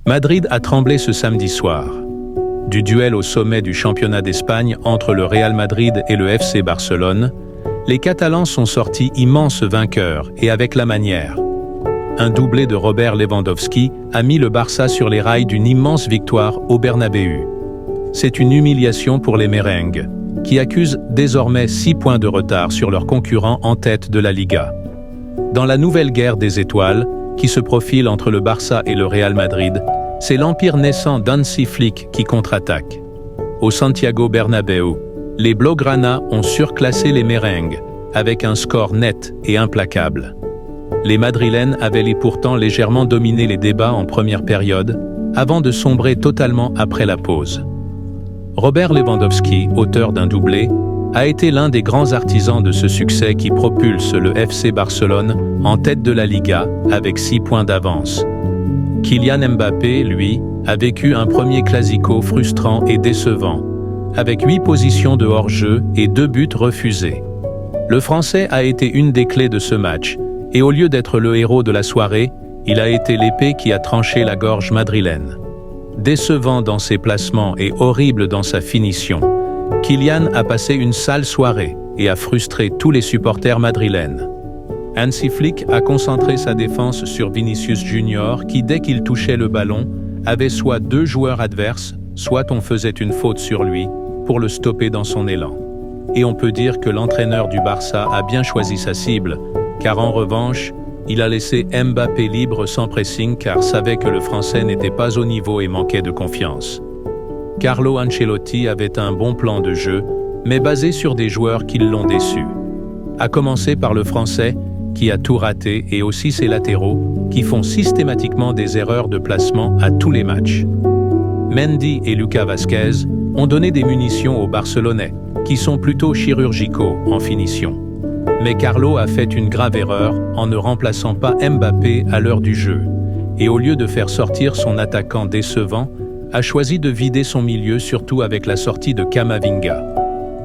Madrid a tremblé ce samedi soir. Du duel au sommet du championnat d'Espagne entre le Real Madrid et le FC Barcelone, les Catalans sont sortis immenses vainqueurs et avec la manière. Un doublé de Robert Lewandowski a mis le Barça sur les rails d'une immense victoire au Bernabéu. C'est une humiliation pour les merengues, qui accusent désormais 6 points de retard sur leurs concurrents en tête de la Liga. Dans la nouvelle guerre des étoiles, qui se profile entre le Barça et le Real Madrid, c'est l'empire naissant d'Hansi Flick qui contre-attaque. Au Santiago Bernabéu, les Blaugrana ont surclassé les merengues, avec un score net et implacable. Les Madrilènes avaient pourtant légèrement dominé les débats en première période, avant de sombrer totalement après la pause. Robert Lewandowski, auteur d'un doublé, a été l'un des grands artisans de ce succès qui propulse le FC Barcelone en tête de la Liga avec 6 points d'avance. Kylian Mbappé, lui, a vécu un premier classico frustrant et décevant, avec 8 positions de hors-jeu et 2 buts refusés. Le Français a été une des clés de ce match, et au lieu d'être le héros de la soirée, il a été l'épée qui a tranché la gorge madrilène. Décevant dans ses placements et horrible dans sa finition, Kylian a passé une sale soirée et a frustré tous les supporters madrilènes. Hansi Flick a concentré sa défense sur Vinicius Junior qui, dès qu'il touchait le ballon, avait soit 2 joueurs adverses, soit on faisait une faute sur lui pour le stopper dans son élan. Et on peut dire que l'entraîneur du Barça a bien choisi sa cible, car en revanche, il a laissé Mbappé libre sans pressing car savait que le Français n'était pas au niveau et manquait de confiance. Carlo Ancelotti avait un bon plan de jeu, mais basé sur des joueurs qui l'ont déçu. À commencer par le Français, qui a tout raté, et aussi ses latéraux, qui font systématiquement des erreurs de placement à tous les matchs. Mendy et Lucas Vázquez ont donné des munitions aux Barcelonais, qui sont plutôt chirurgicaux en finition. Mais Carlo a fait une grave erreur en ne remplaçant pas Mbappé à l'heure du jeu, et au lieu de faire sortir son attaquant décevant, a choisi de vider son milieu, surtout avec la sortie de Camavinga.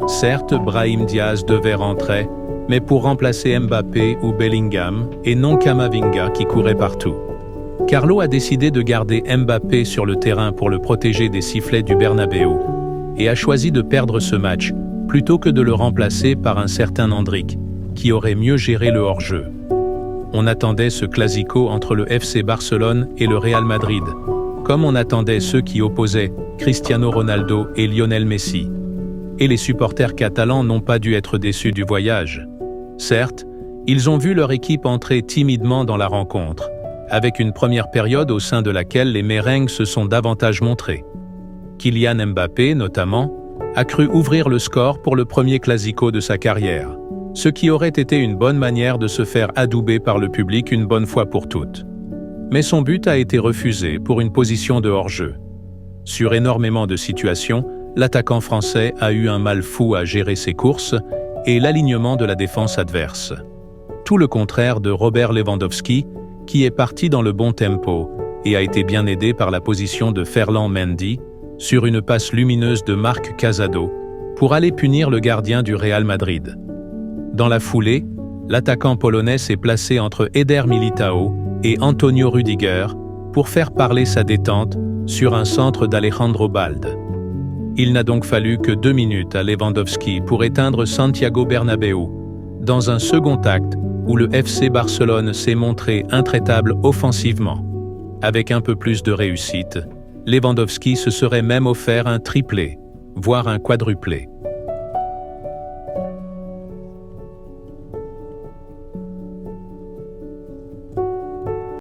Certes, Brahim Diaz devait rentrer, mais pour remplacer Mbappé ou Bellingham, et non Camavinga qui courait partout. Carlo a décidé de garder Mbappé sur le terrain pour le protéger des sifflets du Bernabéu, et a choisi de perdre ce match, plutôt que de le remplacer par un certain Endrick, qui aurait mieux géré le hors-jeu. On attendait ce classico entre le FC Barcelone et le Real Madrid, comme on attendait ceux qui opposaient Cristiano Ronaldo et Lionel Messi. Et les supporters catalans n'ont pas dû être déçus du voyage. Certes, ils ont vu leur équipe entrer timidement dans la rencontre, avec une première période au sein de laquelle les merengues se sont davantage montrés. Kylian Mbappé, notamment, a cru ouvrir le score pour le premier classico de sa carrière, ce qui aurait été une bonne manière de se faire adouber par le public une bonne fois pour toutes. Mais son but a été refusé pour une position de hors-jeu. Sur énormément de situations, l'attaquant français a eu un mal fou à gérer ses courses et l'alignement de la défense adverse. Tout le contraire de Robert Lewandowski, qui est parti dans le bon tempo et a été bien aidé par la position de Ferland Mendy sur une passe lumineuse de Marc Casado pour aller punir le gardien du Real Madrid. Dans la foulée, l'attaquant polonais s'est placé entre Eder Militao et Antonio Rüdiger pour faire parler sa détente sur un centre d'Alejandro Balde. Il n'a donc fallu que 2 minutes à Lewandowski pour éteindre Santiago Bernabéu, dans un second acte où le FC Barcelone s'est montré intraitable offensivement. Avec un peu plus de réussite, Lewandowski se serait même offert un triplé, voire un quadruplé.